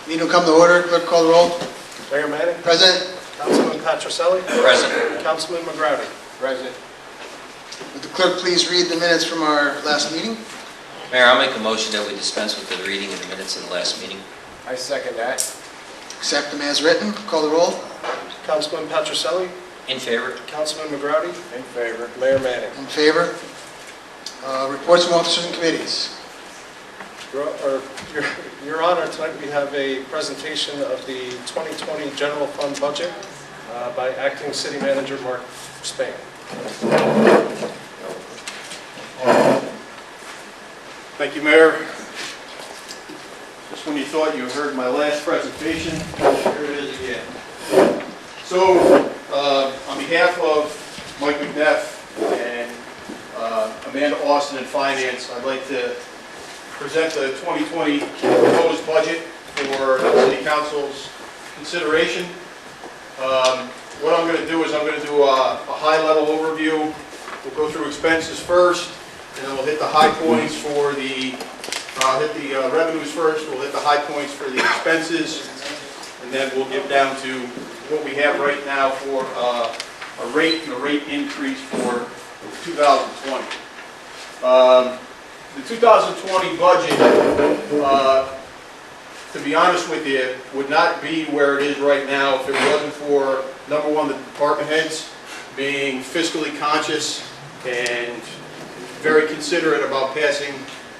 Meeting will come to order. Clerk, call the roll. Mayor Manning. Present. Councilman Patricelli. Present. Councilman McGrowdy. Present. Would the clerk please read the minutes from our last meeting? Mayor, I'll make a motion that we dispense with the reading of the minutes of the last meeting. I second that. Accept them as written. Call the roll. Councilman Patricelli. In favor? Councilman McGrowdy. In favor. Mayor Manning. In favor. Reports from officers and committees. Your Honor, tonight we have a presentation of the 2020 General Fund Budget by Acting City Manager Mark Spain. Thank you, Mayor. Just when you thought you heard my last presentation, here it is again. So, on behalf of Mike McNeff and Amanda Austin in Finance, I'd like to present the 2020 proposed budget for the City Council's consideration. What I'm going to do is I'm going to do a high-level overview. We'll go through expenses first, and then we'll hit the high points for the revenues first. We'll hit the high points for the expenses, and then we'll get down to what we have right now for a rate and a rate increase for 2020. The 2020 budget, to be honest with you, would not be where it is right now if it wasn't for, number one, the department heads being fiscally conscious and very considerate about passing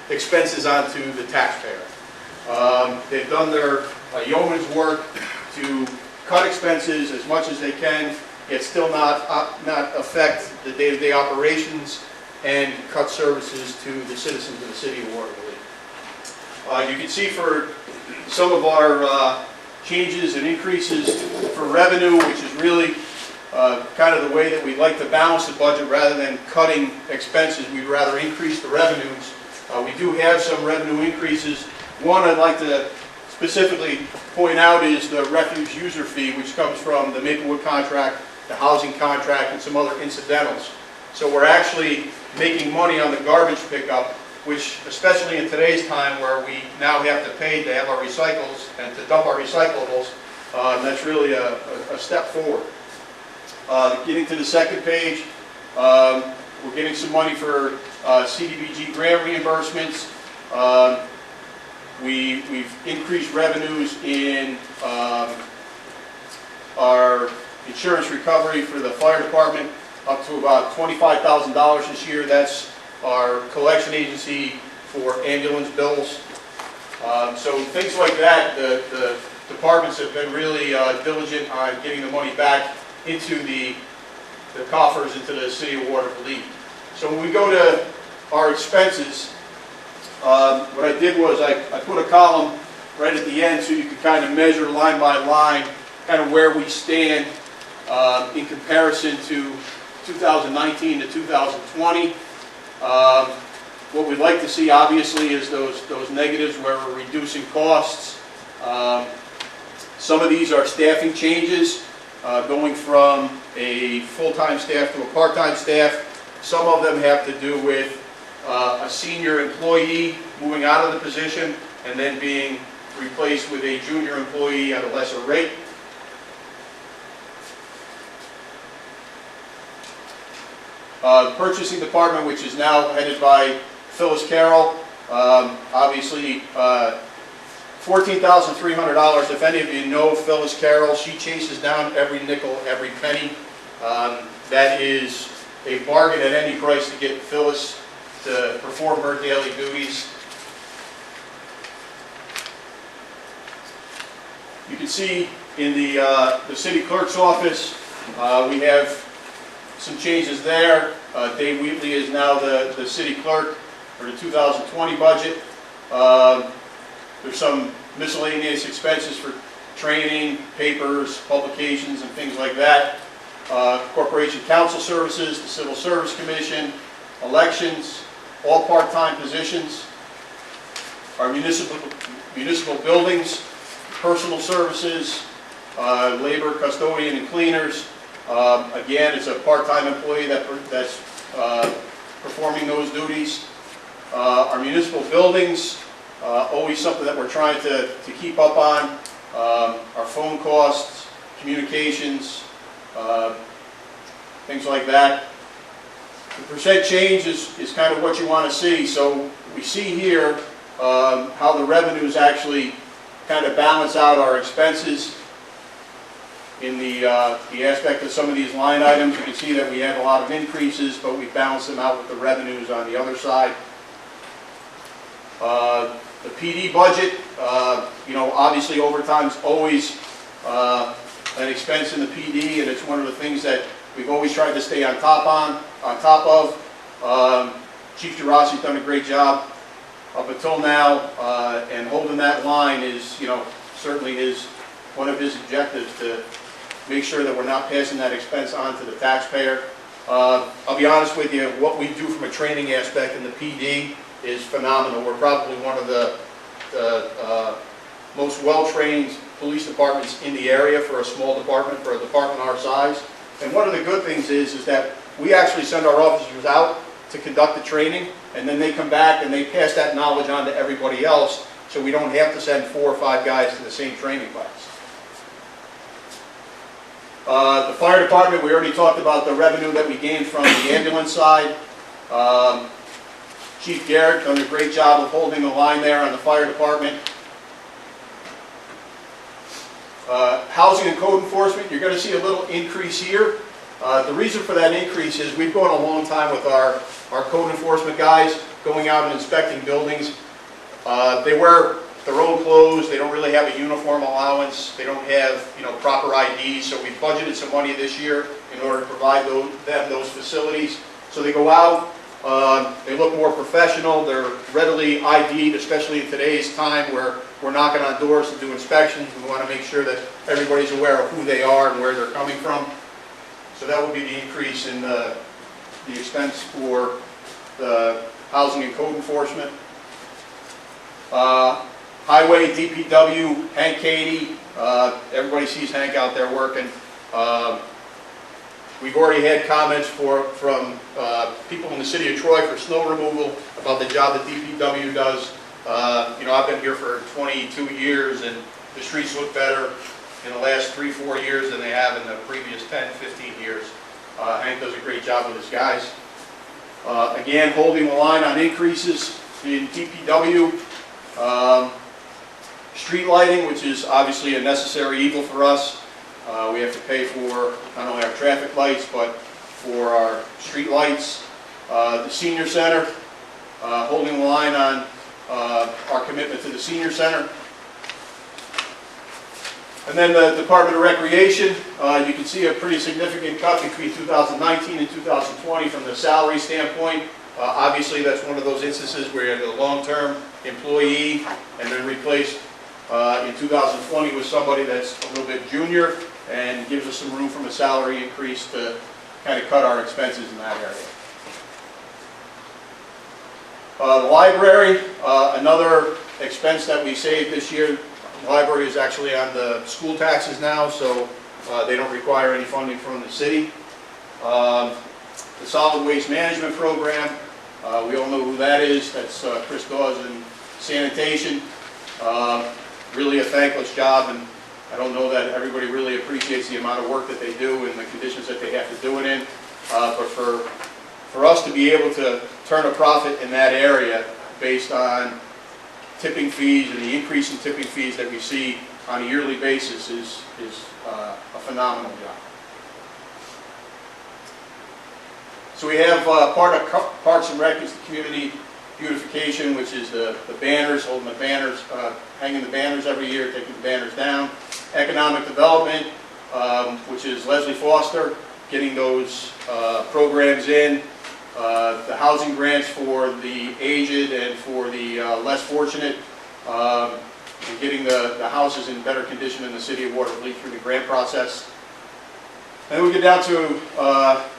expenses on to the taxpayer. They've done their yeoman's work to cut expenses as much as they can, yet still not affect the day-to-day operations and cut services to the citizens of the city of Watervliet. You can see for some of our changes and increases for revenue, which is really kind of the way that we like to balance the budget rather than cutting expenses. We'd rather increase the revenues. We do have some revenue increases. One I'd like to specifically point out is the refuse user fee, which comes from the Maplewood contract, the housing contract, and some other incidentals. So we're actually making money on the garbage pickup, which, especially in today's time where we now have to pay to have our recycles and to dump our recyclables, that's really a step forward. Getting to the second page, we're getting some money for CDBG grant reimbursements. We've increased revenues in our insurance recovery for the fire department up to about $25,000 this year. That's our collection agency for ambulance bills. So things like that, the departments have been really diligent on getting the money back into the coffers, into the city of Watervliet. So when we go to our expenses, what I did was I put a column right at the end so you could kind of measure line by line kind of where we stand in comparison to 2019 to 2020. What we'd like to see, obviously, is those negatives where we're reducing costs. Some of these are staffing changes, going from a full-time staff to a part-time staff. Some of them have to do with a senior employee moving out of the position and then being replaced with a junior employee at a lesser rate. The purchasing department, which is now headed by Phyllis Carroll, obviously $14,300. If any of you know Phyllis Carroll, she chases down every nickel, every penny. That is a bargain at any price to get Phyllis to perform her daily duties. You can see in the city clerk's office, we have some changes there. Dave Wheatley is now the city clerk for the 2020 budget. There's some miscellaneous expenses for training, papers, publications, and things like that. Corporation council services, the Civil Service Commission, elections, all part-time positions. Our municipal buildings, personal services, labor, custodian, and cleaners. Again, it's a part-time employee that's performing those duties. Our municipal buildings, always something that we're trying to keep up on. Our phone costs, communications, things like that. The percent change is kind of what you want to see. So we see here how the revenues actually kind of balance out our expenses in the aspect of some of these line items. You can see that we have a lot of increases, but we balance them out with the revenues on the other side. The PD budget, obviously overtime's always an expense in the PD, and it's one of the things that we've always tried to stay on top of. Chief Gerasi's done a great job up until now, and holding that line is, certainly one of his objectives, to make sure that we're not passing that expense on to the taxpayer. I'll be honest with you, what we do from a training aspect in the PD is phenomenal. We're probably one of the most well-trained police departments in the area for a small department, for a department our size. And one of the good things is that we actually send our officers out to conduct the training, and then they come back and they pass that knowledge on to everybody else, so we don't have to send 4 or 5 guys to the same training class. The fire department, we already talked about the revenue that we gained from the ambulance side. Chief Garrett done a great job of holding the line there on the fire department. Housing and code enforcement, you're going to see a little increase here. The reason for that increase is we've gone a long time with our code enforcement guys going out and inspecting buildings. They wear their own clothes, they don't really have a uniform allowance, they don't have proper IDs, so we budgeted some money this year in order to provide them those facilities. So they go out, they look more professional, they're readily ID'd, especially in today's time where we're knocking on doors to do inspections. We want to make sure that everybody's aware of who they are and where they're coming from. So that would be the increase in the expense for the housing and code enforcement. Highway, DPW, Hank Cady, everybody sees Hank out there working. We've already had comments from people in the city of Troy for snow removal about the job that DPW does. I've been here for 22 years, and the streets look better in the last 3-4 years than they have in the previous 10-15 years. Hank does a great job with his guys. Again, holding the line on increases in DPW. Street lighting, which is obviously a necessary evil for us. We have to pay for not only our traffic lights, but for our street lights. The senior center, holding the line on our commitment to the senior center. And then the Department of Recreation, you can see a pretty significant cut between 2019 and 2020 from the salary standpoint. Obviously, that's one of those instances where you have a long-term employee and then replaced in 2020 with somebody that's a little bit junior, and gives us some room from a salary increase to kind of cut our expenses in that area. The library, another expense that we saved this year. The library is actually on the school taxes now, so they don't require any funding from the city. The solid waste management program, we all know who that is. That's Chris Dawes in sanitation. Really a thankless job, and I don't know that everybody really appreciates the amount of work that they do and the conditions that they have to do it in. But for us to be able to turn a profit in that area based on tipping fees and the increase in tipping fees that we see on a yearly basis is a phenomenal job. So we have part of Parks and Rec is the community beautification, which is the banners, holding the banners, hanging the banners every year, taking the banners down. Economic development, which is Leslie Foster, getting those programs in. The housing grants for the aged and for the less fortunate, and getting the houses in better condition in the city of Watervliet through the grant process. And then we get down to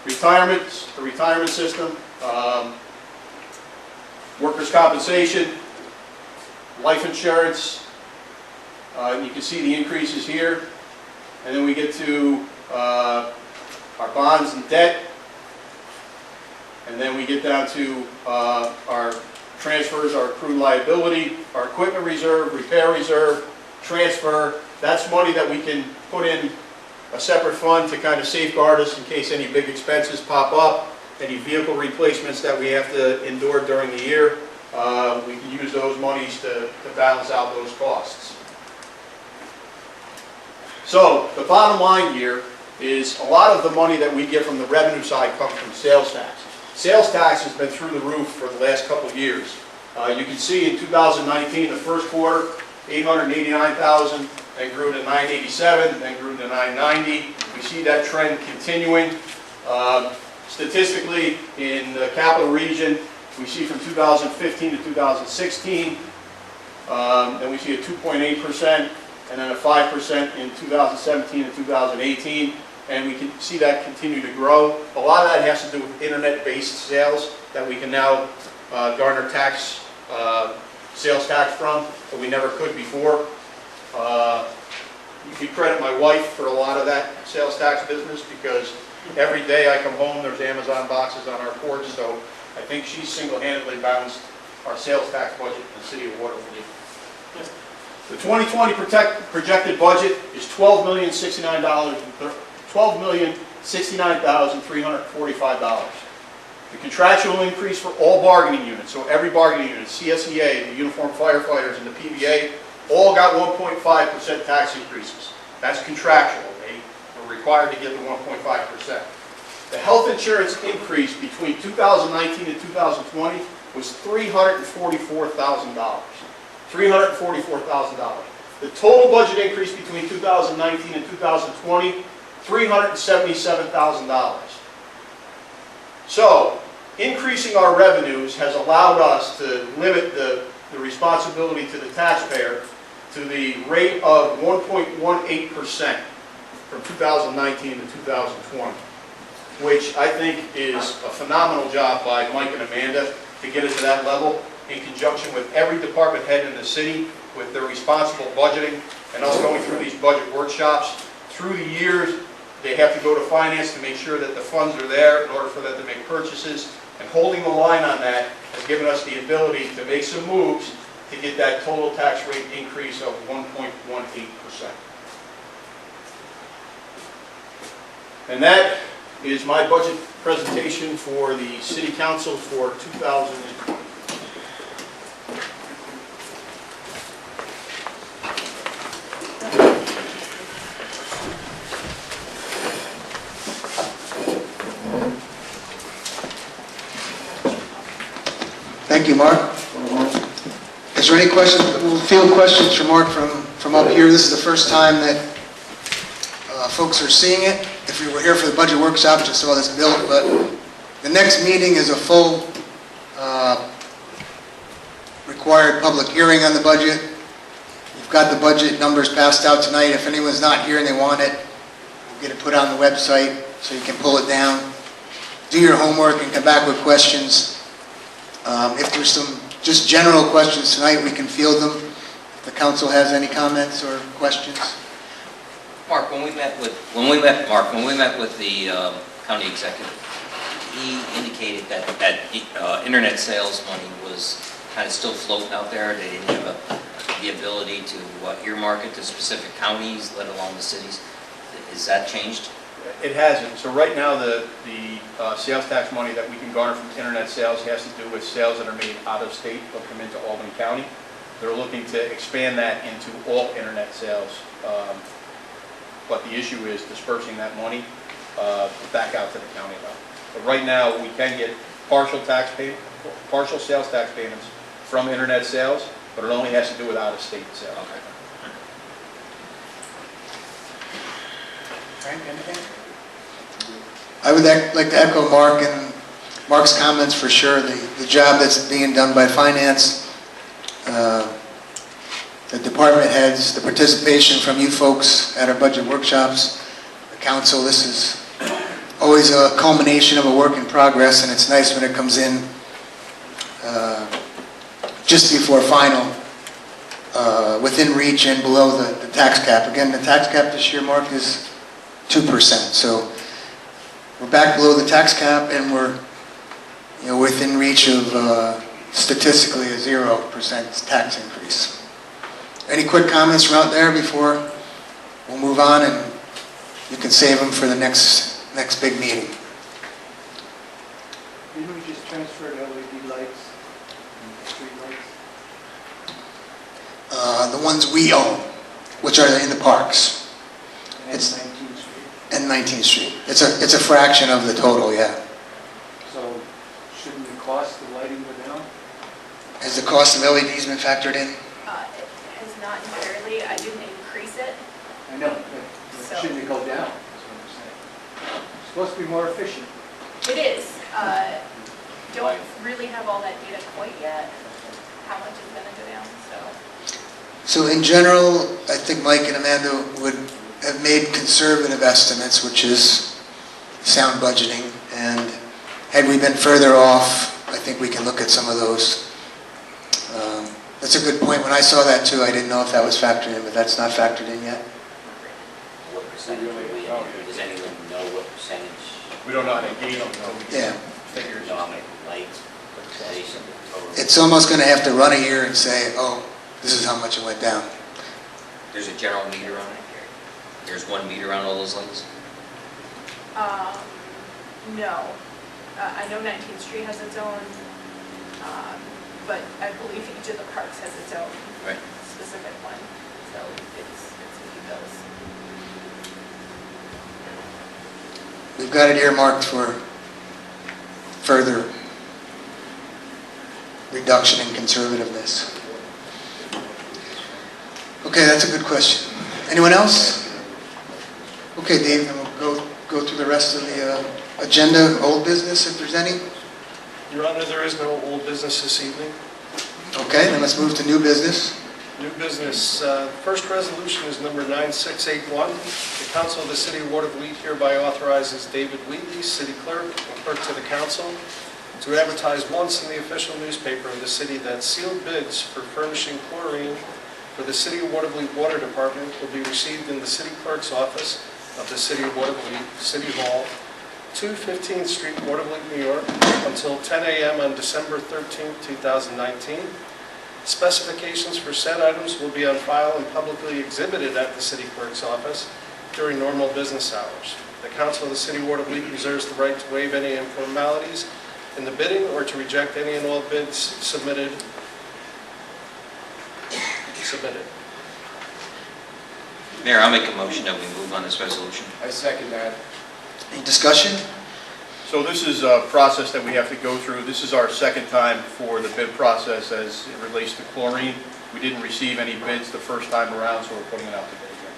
retirement, the retirement system, workers' compensation, life insurance. You can see the increases here. And then we get to our bonds and debt. And then we get down to our transfers our accrued liability, our equipment reserve, repair reserve, transfer. That's money that we can put in a separate fund to kind of safeguard us in case any big expenses pop up, any vehicle replacements that we have to endure during the year. We can use those monies to balance out those costs. So the bottom line here is a lot of the money that we get from the revenue side comes from sales tax. Sales tax has been through the roof for the last couple of years. You can see in 2019, the first quarter, 889,000, then grew to 987, then grew to 990. We see that trend continuing. Statistically, in the capital region, we see from 2015 to 2016, then we see a 2.8%, and then a 5% in 2017 and 2018, and we can see that continue to grow. A lot of that has to do with internet-based sales that we can now garner tax, sales tax from, that we never could before. You can credit my wife for a lot of that sales tax business because every day I come home, there's Amazon boxes on our porch, so I think she single-handedly balanced our sales tax budget in the city of Watervliet. The 2020 projected budget is $12,069,345. The contractual increase for all bargaining units, so every bargaining unit, CSEA, the uniformed firefighters, and the PBA, all got 1.5% tax increases. That's contractual. They were required to get the 1.5%. The health insurance increase between 2019 and 2020 was $344,000. $344,000. The total budget increase between 2019 and 2020, $377,000. So, increasing our revenues has allowed us to limit the responsibility to the taxpayer to the rate of 1.18% from 2019 to 2020, which I think is a phenomenal job by Mike and Amanda to get us to that level, in conjunction with every department head in the city with their responsible budgeting and us going through these budget workshops. Through the years, they have to go to finance to make sure that the funds are there in order for them to make purchases, and holding the line on that has given us the ability to make some moves to get that total tax rate increase of 1.18%. And that is my budget presentation for the City Council for 2020. Thank you, Mark. Is there any questions? We'll field questions for Mark from up here. This is the first time that folks are seeing it. If you were here for the budget workshop, just saw this built, but the next meeting is a full required public hearing on the budget. You've got the budget numbers passed out tonight. If anyone's not here and they want it, we'll get it put on the website so you can pull it down. Do your homework and come back with questions. If there's some just general questions tonight, we can field them. If the council has any comments or questions. Mark, when we met with the county executive, he indicated that internet sales money was kind of still floating out there. They didn't have the ability to earmark it to specific counties, let alone the cities. Has that changed? It hasn't. So right now, the sales tax money that we can garner from internet sales has to do with sales that are made out of state but come into Albany County. They're looking to expand that into all internet sales. But the issue is dispersing that money back out to the county level. But right now, we can get partial sales tax payments from internet sales, but it only has to do with out-of-state sales. Okay. Frank, anything? I would like to echo Mark and Mark's comments for sure. The job that's being done by finance, the department heads, the participation from you folks at our budget workshops, the council, this is always a culmination of a work in progress, and it's nice when it comes in just before final, within reach and below the tax cap. Again, the tax cap this year, Mark, is 2%. So we're back below the tax cap, and we're within reach of statistically a 0% tax increase. Any quick comments from out there before we'll move on, and you can save them for the next big meeting? Didn't we just transfer the LED lights, street lights? The ones we own, which are in the parks, And It's- 19th Street. and 19th Street. It's a fraction of the total, yeah. So shouldn't the cost of lighting go down? Has the cost of LEDs been factored in? It has not entirely, I didn't increase it. I know, but So- shouldn't it go down, is what I'm saying. It's supposed to be more efficient. It is. Don't really have all that data quite yet, how much is gonna go down, so. So in general, I think Mike and Amanda would have made conservative estimates, which is sound budgeting. And had we been further off, I think we can look at some of those. That's a good point. When I saw that too, I didn't know if that was factored in, but that's not factored in yet. What percentage are we in? Does anyone know what percentage? We don't know how to gauge them, Yeah. figures. Know how many lights, installation, total? It's almost going to have to run a year and say, oh, this is how much it went down. There's a general meter on it? There's one meter on all those lights? No. I know 19th Street has its own, but I believe each of the parks has its own Right. specific one, so it's E bills. We've got it earmarked for further reduction in conservativeness. Okay, that's a good question. Anyone else? Okay, Dave, then we'll go through the rest of the agenda, old business, if there's any. Your Honor, there is no old business this evening. Okay, then let's move to new business. New business, first resolution is number 9681. The Council of the City of Watervliet hereby authorizes David Wheatley, City Clerk, and Clerk to the Council, to advertise once in the official newspaper of the city that sealed bids for furnishing chlorine for the City of Watervliet Water Department will be received in the City Clerk's office of the City of Watervliet, City Hall, 215th Street, Watervliet, New York, until 10 a.m. on December 13, 2019. Specifications for said items will be on file and publicly exhibited at the City Clerk's office during normal business hours. The Council of the City of Watervliet reserves the right to waive any informalities in the bidding or to reject any and all bids submitted. Mayor, I'll make a motion that we move on this resolution. I second that. Any discussion? So this is a process that we have to go through. This is our second time for the bid process as it relates to chlorine. We didn't receive any bids the first time around, so we're putting it out to bid again.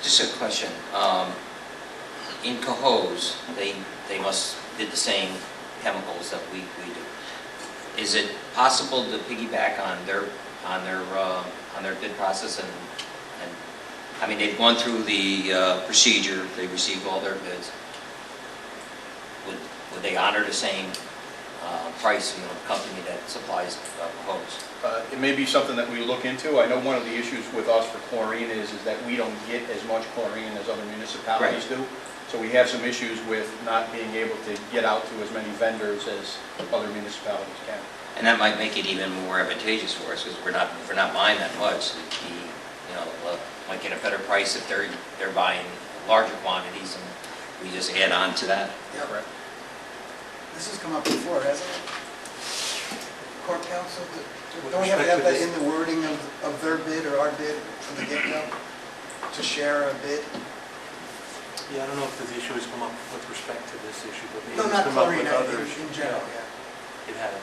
Just a question. In Cohoes, they must did the same chemicals that we do. Is it possible to piggyback on their bid process and I mean, they've gone through the procedure, they received all their bids. Would they honor the same price, company that supplies Cohoes? It may be something that we look into. I know one of the issues with us for chlorine is that we don't get as much chlorine as other municipalities do. So we have some issues with not being able to get out to as many vendors as other municipalities can. And that might make it even more advantageous for us because we're not buying that much. Might get a better price if they're buying larger quantities and we just add on to that. Yeah. Correct. This has come up before, hasn't it? Court counsel, With don't we have to have respect to that this- in the wording of their bid or our bid from the get-go? To share a bid? Yeah, I don't know if the issue has come up with respect to this issue, but maybe No, it's not come up chlorine, with others. in general, yeah. It has.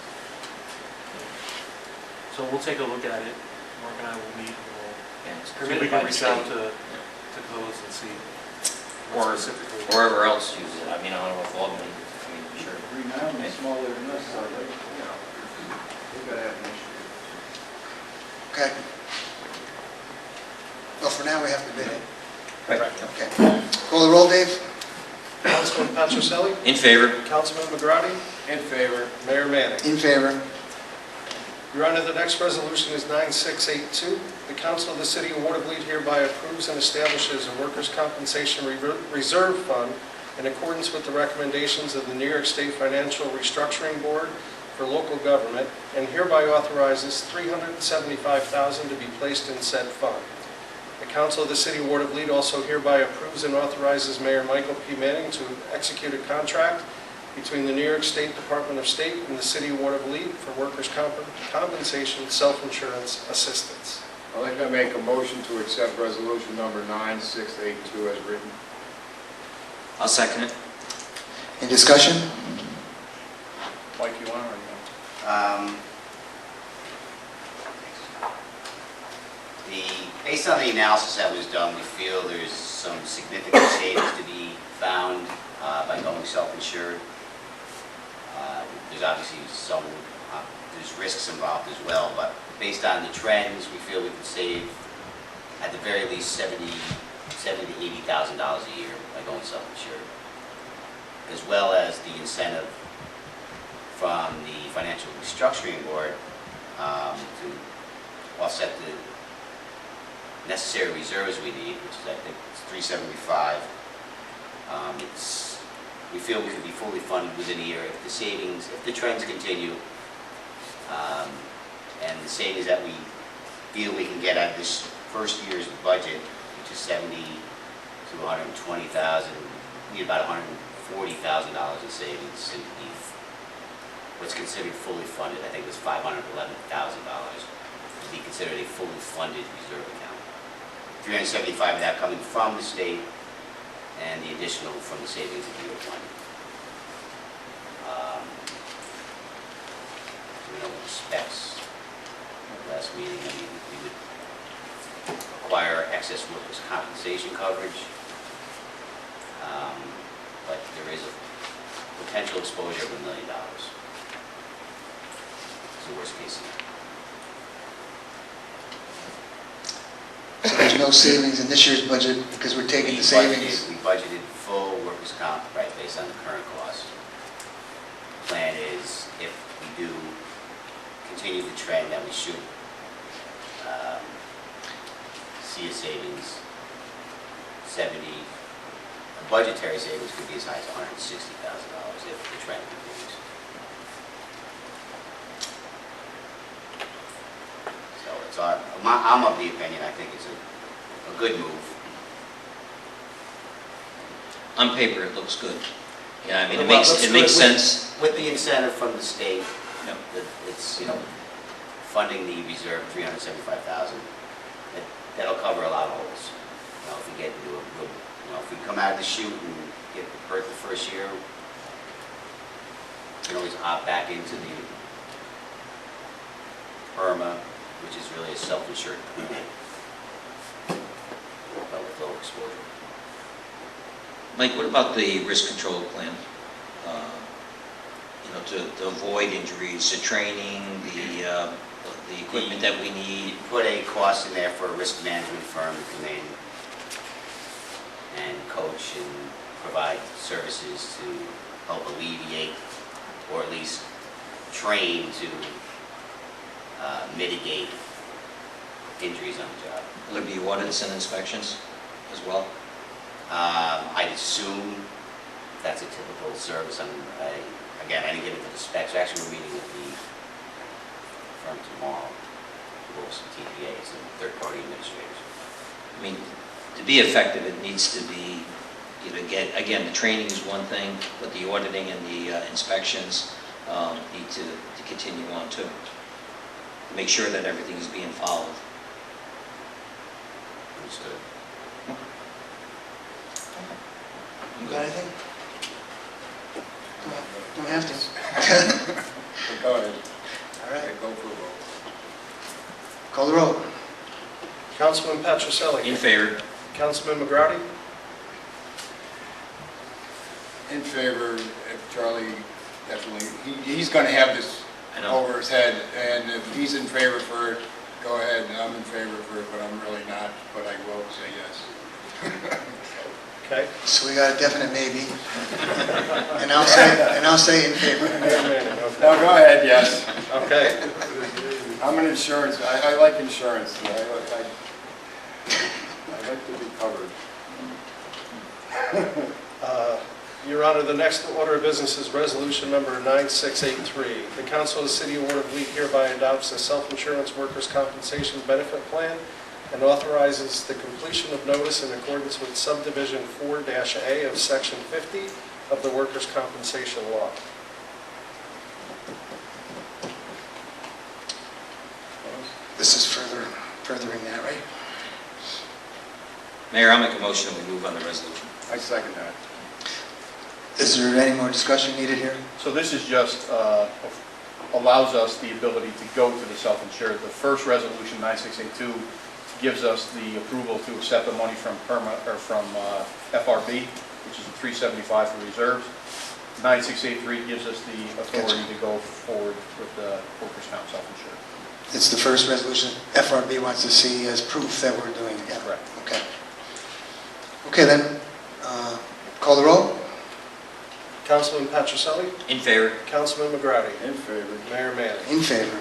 So we'll take a look at it. Mark and I will meet and we'll Yeah, it's see if permitted we by can the reach out state. to Coles and see Or what specifically. wherever else uses it. I mean, I don't know if Albany, sure. Green Mountain is smaller than us, so we've got to have an issue. Okay. Well, for now, we have to bid it. Right. Okay. Call the roll, Dave? Councilman Patricelli? In favor? Councilman McGratty? In favor. Mayor Manning? In favor. Your Honor, the next resolution is 9682. The Council of the City of Watervliet hereby approves and establishes a workers' compensation reserve fund in accordance with the recommendations of the New York State Financial Restructuring Board for local government and hereby authorizes $375,000 to be placed in said fund. The Council of the City of Watervliet also hereby approves and authorizes Mayor Michael P. Manning to execute a contract between the New York State Department of State and the City of Watervliet for workers' compensation self-insurance assistance. I'd like to make a motion to accept resolution number 9682 as written. I'll second it. Any discussion? Mike, you want or no? Based on the analysis that was done, we feel there's some significant savings to be found by going self-insured. There's obviously there's risks involved as well, but based on the trends, we feel we could save at the very least $70,000 to $80,000 a year by going self-insured, as well as the incentive from the Financial Restructuring Board to offset the necessary reserves we need, which is, I think, it's $375. We feel we could be fully funded within a year if the savings, if the trends continue, and the savings that we feel we can get out of this first year's budget, which is $70,000 to $120,000, we need about $140,000 in savings to be what's considered fully funded. I think it was $511,000 to be considered a fully funded reserve account. 375 of that coming from the state, and the additional from the savings of year one. You know, specs. Last meeting, I mean, we would acquire excess workers' compensation coverage, but there is a potential exposure of $1 million. It's the worst case scenario. So there's no savings in this year's budget because we're taking the savings. We budgeted full workers' comp, right, based on the current cost. The plan is, if we do continue the trend, that we should see a savings, a budgetary savings could be as high as $160,000 if the trend continues. So it's I'm of the opinion, I think it's a good move. On paper, it looks good. Yeah, I mean, it Well, makes sense. With the incentive from the state, Yeah. it's, funding the reserve, $375,000, that'll cover a lot of holes. If we get into a good, if we come out of the chute and get hurt the first year, we can always opt back into the PERMA, which is really a self-insured pool, but with low exposure. Mike, what about the risk control plan? To avoid injuries, the training, the equipment that we need. Put a cost in there for a risk management firm to come in and coach and provide services to help alleviate or at least train to mitigate injuries on the job. Will there be audits and inspections as well? I'd assume that's a typical service. Again, I didn't get into the specs. Actually, we're meeting with the firm tomorrow, to go over some TPAs and third-party administrators. I mean, to be effective, it needs to be, again, the training is one thing, but the auditing and the inspections need to continue on too. Make sure that everything is being followed. Understood. You got anything? Don't have to. Go ahead. All right, Go for a vote. call the roll. Councilman Petroselli. In favor? Councilman McGrady. In favor, if Charlie, definitely, he's going to have this I know. over his head, and if he's in favor for it, go ahead, and I'm in favor for it, but I'm really not, but I will say yes. Okay. So we got a definite maybe. And I'll say in favor. No, go ahead, yes. Okay. I'm an insurance, I like insurance, I like to be covered. Your Honor, the next order of business is resolution number 9683. The Council of the City of Watervliet hereby adopts a self-insurance workers' compensation benefit plan and authorizes the completion of notice in accordance with subdivision 4-A of section 50 of the workers' compensation law. This is furthering that, right? Mayor, I'll make a motion we move on the resolution. I second that. Is there any more discussion needed here? So this is just, allows us the ability to go to the self-insured. The first resolution, 9682, gives us the approval to accept the money from FRB, which is a 375 for reserves. 9683 gives us the authority to go forward with the workers' comp self-insured. It's the first resolution FRB wants to see as proof that we're doing it. Yeah. Correct. Okay. Okay, then, call the roll. Councilman Patricelli? In favor? Councilman McGratty? In favor. Mayor Manning? In favor.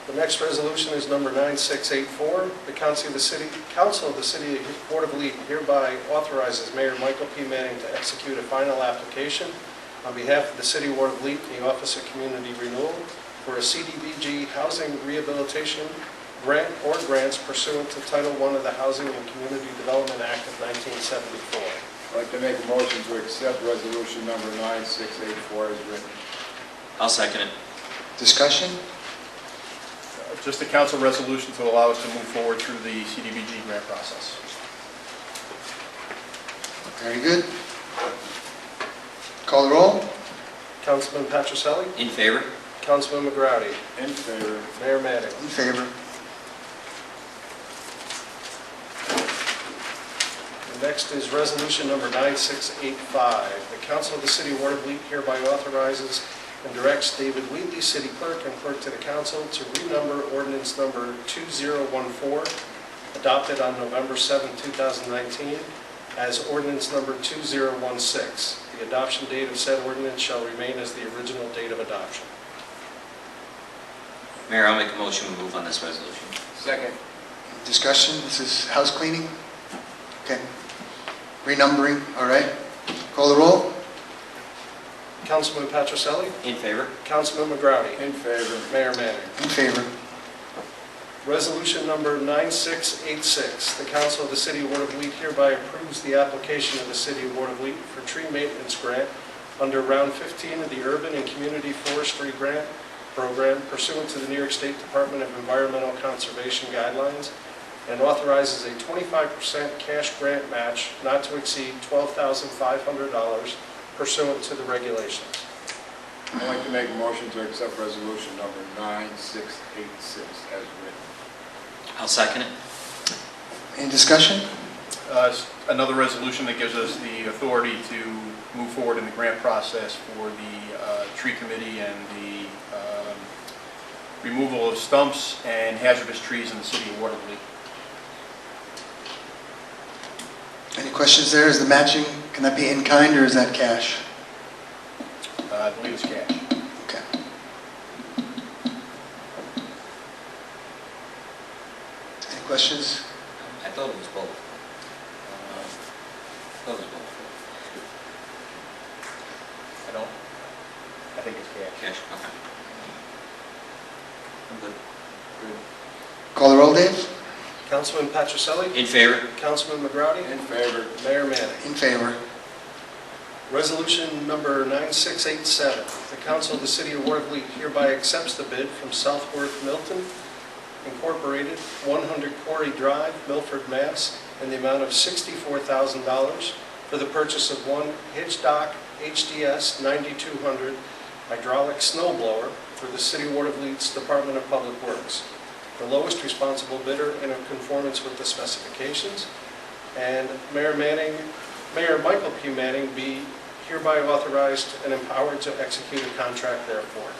The next resolution is number 9684. The Council of the City of Watervliet hereby authorizes Mayor Michael P. Manning to execute a final application on behalf of the City of Watervliet and the Office of Community Renewal for a CDBG housing rehabilitation grant or grants pursuant to Title I of the Housing and Community Development Act of 1974. I'd like to make a motion to accept resolution number 9684 as written. I'll second it. Discussion? Just a council resolution to allow us to move forward through the CDBG grant process. Very good. Call the roll. Councilman Patricelli? In favor? Councilman McGratty? In favor. Mayor Manning? In favor. Next is resolution number 9685. The Council of the City of Watervliet hereby authorizes and directs David Wheatley, City Clerk, and Clerk to the Council to renumber ordinance number 2014, adopted on November 7, 2019, as ordinance number 2016. The adoption date of said ordinance shall remain as the original date of adoption. Mayor, I'll make a motion we move on this resolution. Second. Discussion? This is house cleaning? Okay. Renumbering, all right. Call the roll. Councilman Patricelli? In favor? Councilman McGratty? In favor. Mayor Manning? In favor. Resolution number 9686. The Council of the City of Watervliet hereby approves the application of the City of Watervliet for tree maintenance grant under Round 15 of the Urban and Community Forestry Grant Program pursuant to the New York State Department of Environmental Conservation Guidelines, and authorizes a 25% cash grant match not to exceed $12,500 pursuant to the regulations. I'd like to make a motion to accept resolution number 9686 as written. I'll second it. Any discussion? Another resolution that gives us the authority to move forward in the grant process for the tree committee and the removal of stumps and hazardous trees in the city of Watervliet. Any questions there? Is the matching, can that be in kind or is that cash? I believe it's cash. Okay. Any questions? I thought it was both. I thought it was both. I think it's cash. Cash, okay. I'm good. Call the roll, Dave. Councilman Patricelli? In favor? Councilman McGratty? In favor. Mayor Manning? In favor. Resolution number 9687. The Council of the City of Watervliet hereby accepts the bid from Southworth Milton Incorporated, 100 Quarry Drive, Milford, Mass., in the amount of $64,000 for the purchase of one Hitchcock HDS 9200 hydraulic snow blower for the City of Watervliet's Department of Public Works. The lowest responsible bidder in conformance with the specifications, and Mayor Michael P. Manning be hereby authorized and empowered to execute a contract therefore.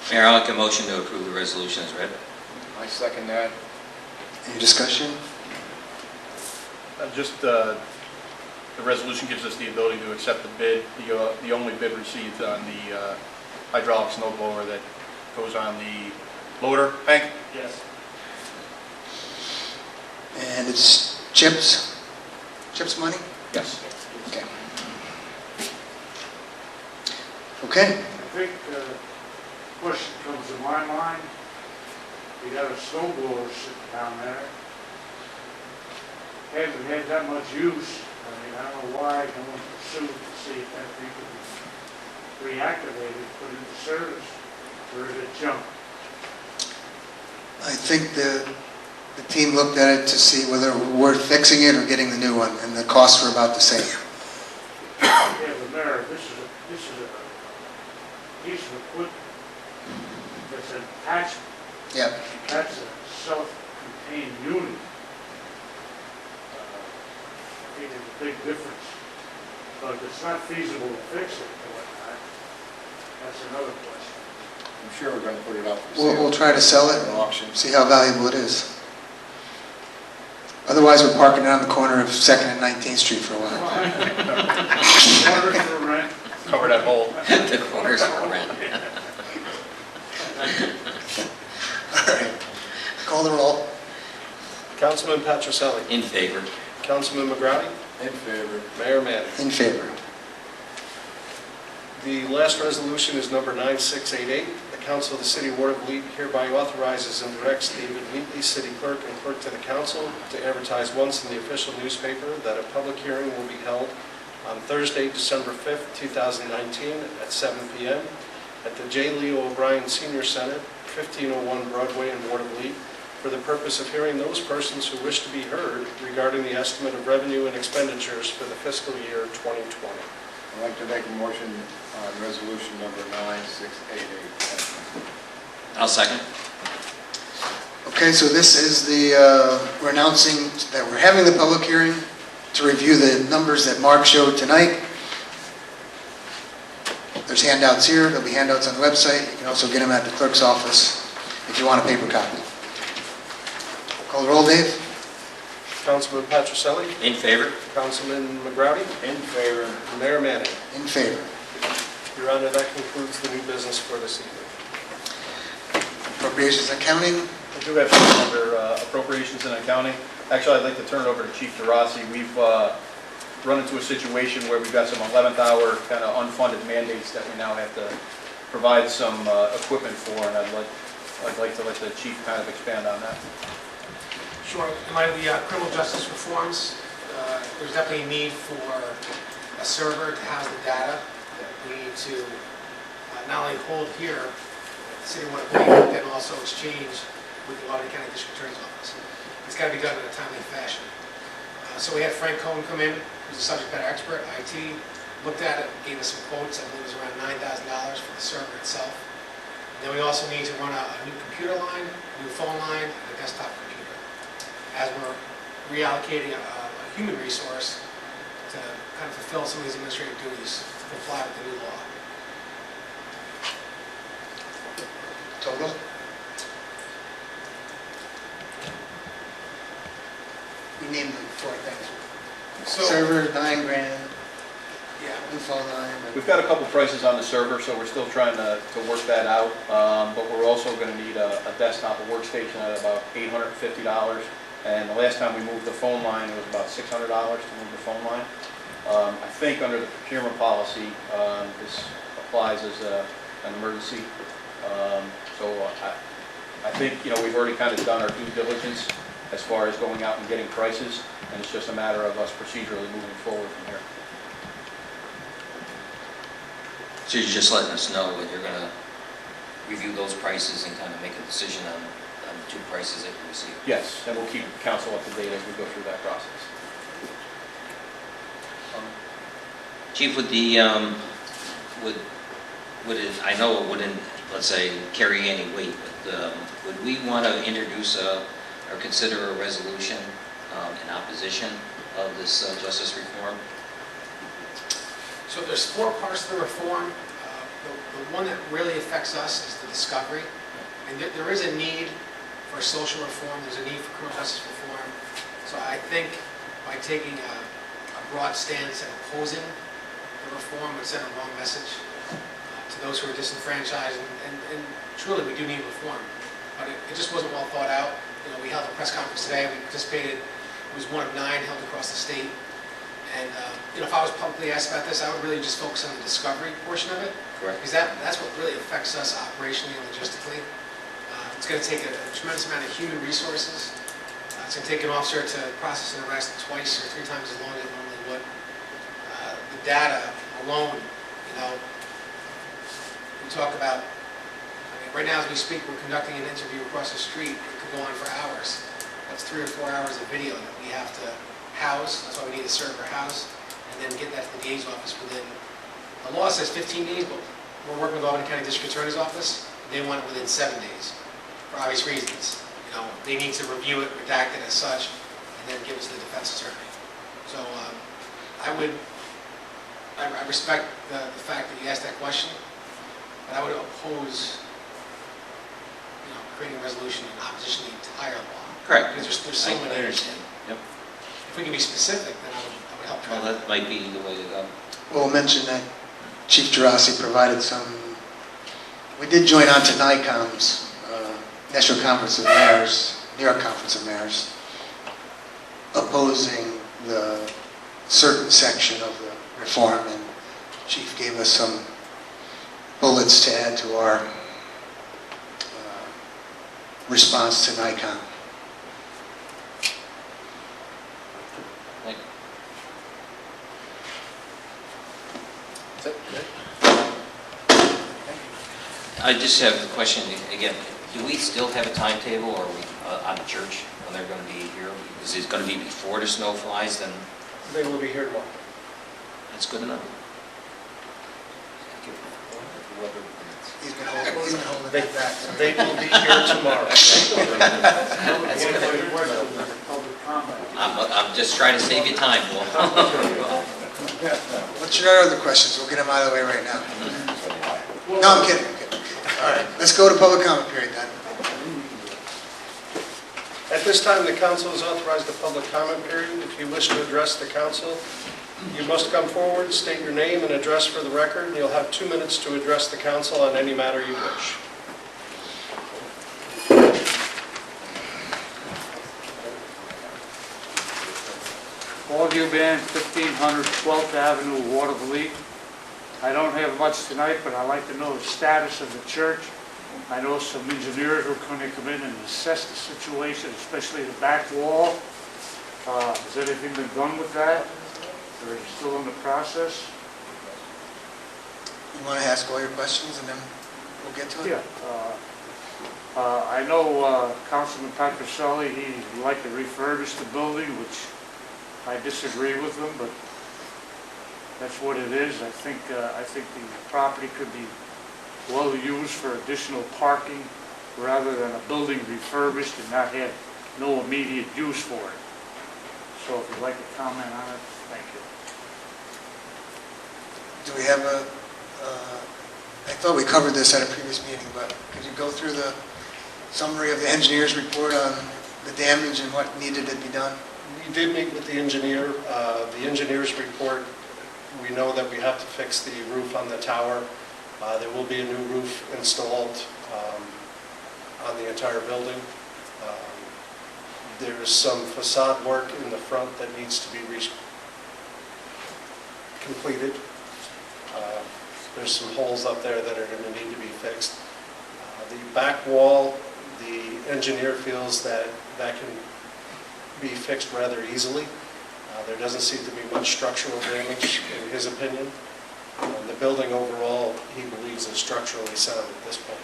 Mayor, I'll make a motion to approve the resolution as read. I second that. Any discussion? The resolution gives us the ability to accept the bid, the only bid received on the hydraulic snow blower that goes on the loader. Hank? Yes. And it's CHIPS money? Yes. Okay. Okay, I think question comes to my mind. You got a snow blower sitting down there. Hasn't had that much use. I mean, I don't know why no one pursued to see if that thing could be reactivated, put into service, or is it junk? I think the team looked at it to see whether it was worth fixing it or getting the new one, and the costs were about the same. Yeah, but Mayor, this is a piece of equipment. It's an attachment. Yep. That's a self-contained unit. I think there's a big difference. But if it's not feasible to fix it or whatnot, that's another question. I'm sure we're going to put it up for We'll sale. try to sell it, An auction. see how valuable it is. Otherwise, we're parking it on the corner of 2nd and 19th Street for a while. Water for rent. Cover that hole. The corners for rent. All right. Call the roll. Councilman Patricelli. In favor. Councilman McGrady. In favor. Mayor Manning. In favor. The last resolution is number 9688. The Council of the City of Watervliet hereby authorizes and directs David Wheatley, City Clerk, and Clerk to the Council to advertise once in the official newspaper that a public hearing will be held on Thursday, December 5th, 2019 at 7 p.m. at the J. Leo O'Brien Senior Center, 1501 Broadway in Watervliet, for the purpose of hearing those persons who wish to be heard regarding the estimate of revenue and expenditures for the fiscal year 2020. I'd like to make a motion on resolution number 9688. I'll second. Okay, so this is we're announcing that we're having the public hearing to review the numbers that Mark showed tonight. There's handouts here, there'll be handouts on the website. You can also get them at the clerk's office if you want a paper copy. Call the roll, Dave. Councilman Patricelli. In favor. Councilman McGrady. In favor. Mayor Manning. In favor. Your Honor, that concludes the new business for this evening. Appropriations and accounting. I do have something under appropriations and accounting. Actually, I'd like to turn it over to Chief DeRossi. We've run into a situation where we've got some 11th hour kind of unfunded mandates that we now have to provide some equipment for, and I'd like to let the chief kind of expand on that. Sure. In light of the criminal justice reforms, there's definitely a need for a server to house the data that we need to not only hold here at the City of Watervliet, but then also exchange with the Watervliet County District Attorney's Office. It's got to be done in a timely fashion. So we had Frank Cohen come in, who's a subject matter expert, IT, looked at it, gave us some quotes. I believe it was around $9,000 for the server itself. And then we also need to run a new computer line, a new phone line, and a desktop computer, as we're reallocating a human resource to kind of fulfill some of these administrative duties to comply with the new law. Total? We named them 4 things. So, Server, $9,000, yeah, new phone line. We've got a couple prices on the server, so we're still trying to work that out. But we're also going to need a desktop, a workstation at about $850. And the last time we moved the phone line, it was about $600 to move the phone line. I think under the procurement policy, this applies as an emergency. So I think, we've already kind of done our due diligence as far as going out and getting prices, and it's just a matter of us procedurally moving forward from here. So you're just letting us know that you're going to review those prices and kind of make a decision on the 2 prices that you receive? Yes, and we'll keep council up to date as we go through that process. Chief, would it, I know it wouldn't, let's say, carry any weight, but would we want to introduce or consider a resolution in opposition of this justice reform? so there's 4 parts to the reform. The one that really affects us is the discovery. And there is a need for social reform, there's a need for criminal justice reform. So I think by taking a broad stance and opposing the reform would send a wrong message to those who are disenfranchised. And truly, we do need reform. But it just wasn't well thought out. We held a press conference today, we participated, it was one of 9 held across the state. And, if I was publicly asked about this, I would really just focus on the discovery portion of it. Correct. Because that's what really affects us operationally and logistically. It's going to take a tremendous amount of human resources. It's going to take an officer to process an arrest twice or 3 times as long as it normally would. The data alone, we talk about, right now as we speak, we're conducting an interview across the street. It could go on for hours. That's 3 or 4 hours of video that we have to house. That's why we need a server house, and then get that to the DA's office within, the law says 15 days, but we're working with Albany County District Attorney's Office. They want it within 7 days, for obvious reasons. They need to review it, redact it as such, and then give it to the defense attorney. So I respect the fact that you asked that question, but I would oppose, creating a resolution in opposition to the entire law. Correct. Because there's so many. I understand. Yep. If we can be specific, then I would help. Well, that might be the way to go. We'll mention that Chief Gerasi provided some, we did join on to NICOM's National Conference of Mayors, New York Conference of Mayors, opposing the certain section of the reform, and Chief gave us some bullets to add to our response to NICOM. Thank you. Is that good? I just have a question again. Do we still have a timetable, or are we on the church when they're going to be here? Is it going to be before the snow flies? Then They will be here tomorrow. that's good enough. He's been holding They, it back. they will be here tomorrow. I'm just trying to save you time, Will. What's your other questions? We'll get them out of the way right now. No, I'm kidding. All right, let's go to public comment period then. At this time, the council has authorized the public comment period. If you wish to address the council, you must come forward, state your name and address for the record. You'll have 2 minutes to address the council on any matter you wish. Ballview Band, 1500 12th Avenue, Watervliet. I don't have much tonight, but I'd like to know the status of the church. I know some engineers were going to come in and assess the situation, especially the back wall. Has anything been done with that? Or is it still in the process? You want to ask all your questions and then we'll get to it? Yeah. I know Councilman Patricelli, he'd like to refurbish the building, which I disagree with him, but that's what it is. I think the property could be well used for additional parking rather than a building refurbished and not have no immediate use for it. So if you'd like to comment on it, thank you. Do we have I thought we covered this at a previous meeting, but could you go through the summary of the engineer's report on the damage and what needed to be done? We did meet with the engineer. The engineer's report, we know that we have to fix the roof on the tower. There will be a new roof installed on the entire building. There is some facade work in the front that needs to be completed. There's some holes up there that are going to need to be fixed. The back wall, the engineer feels that that can be fixed rather easily. There doesn't seem to be much structural damage in his opinion. The building overall, he believes, is structurally sound at this point.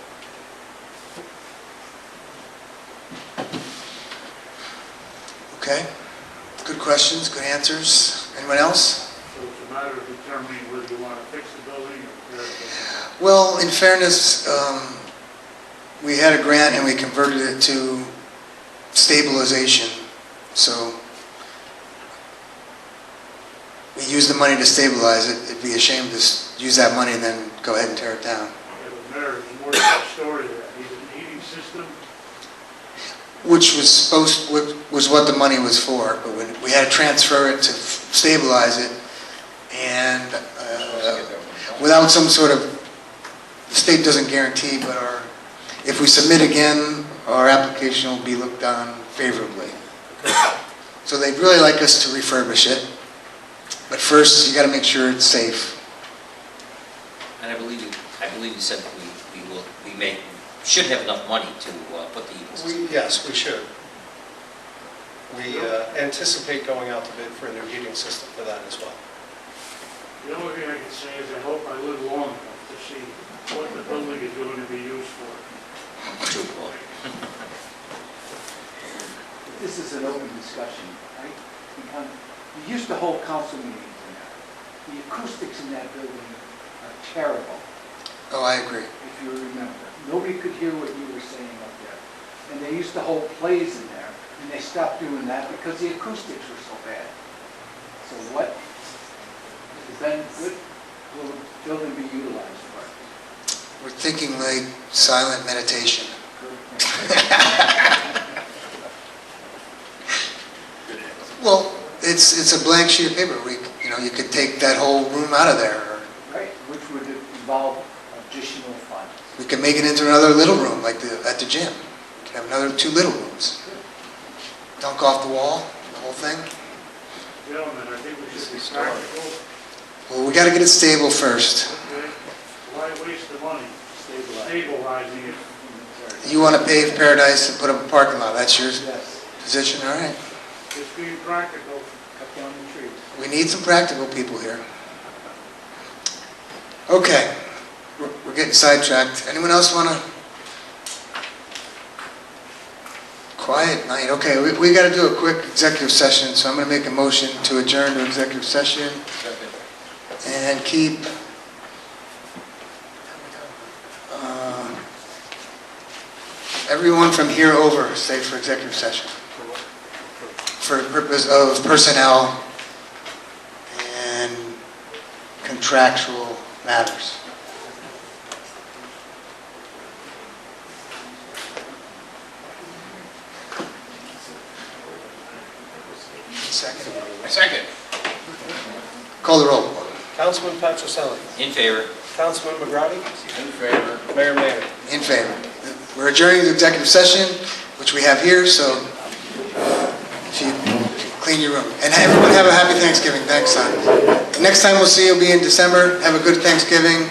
Okay, good questions, good answers. Anyone else? So it's a matter of determining whether you want to fix the building or repair it. Well, in fairness, we had a grant and we converted it to stabilization. So we used the money to stabilize it. It'd be a shame to use that money and then go ahead and tear it down. Yeah, the mayor is more to the story there. Need a heating system. Which was what the money was for, but when we had to transfer it to stabilize it, and without some sort of, the state doesn't guarantee, but if we submit again, our application will be looked on favorably. So they'd really like us to refurbish it, But first, you gotta make sure it's safe. And I believe you said we should have enough money to put the heating system. Yes, we should. We anticipate going out to bid for a new heating system for that as well. The only thing I can say is I hope I live long enough to see what the building is going to be used for. This is an open discussion, right? We used to hold council meetings in there. The acoustics in that building are terrible, Oh, I agree. if you remember. Nobody could hear what you were saying up there. And they used to hold plays in there, and they stopped doing that because the acoustics were so bad. So what, then what will the building be utilized for? We're thinking like silent meditation. Well, it's a blank sheet of paper. You could take that whole room out of there. Or Right, which would involve additional funds. we could make it into another little room, like at the gym. We could have another 2 little rooms. Dunk off the wall, the whole thing. Gentlemen, I think we should be practical. Well, we gotta get it stable first. Okay? Why waste the money stabilizing it? You wanna pave Paradise and put up a parking lot. That's your Yes, position, all right. Just being practical. cut down the trees. We need some practical people here. Okay, we're getting sidetracked. Anyone else want to? Quiet night. Okay, we got to do a quick executive session, so I'm going to make a motion to adjourn to executive session and keep everyone from here over safe for executive session for the purpose of personnel and contractual matters. Second. Call the roll. Councilman Patricelli. In favor. Councilman McGratty. In favor. Mayor Manning. In favor. We're adjourning the executive session, which we have here, so if you clean your room. And everyone have a happy Thanksgiving. Thanks, son. Next time we'll see you will be in December. Have a good Thanksgiving.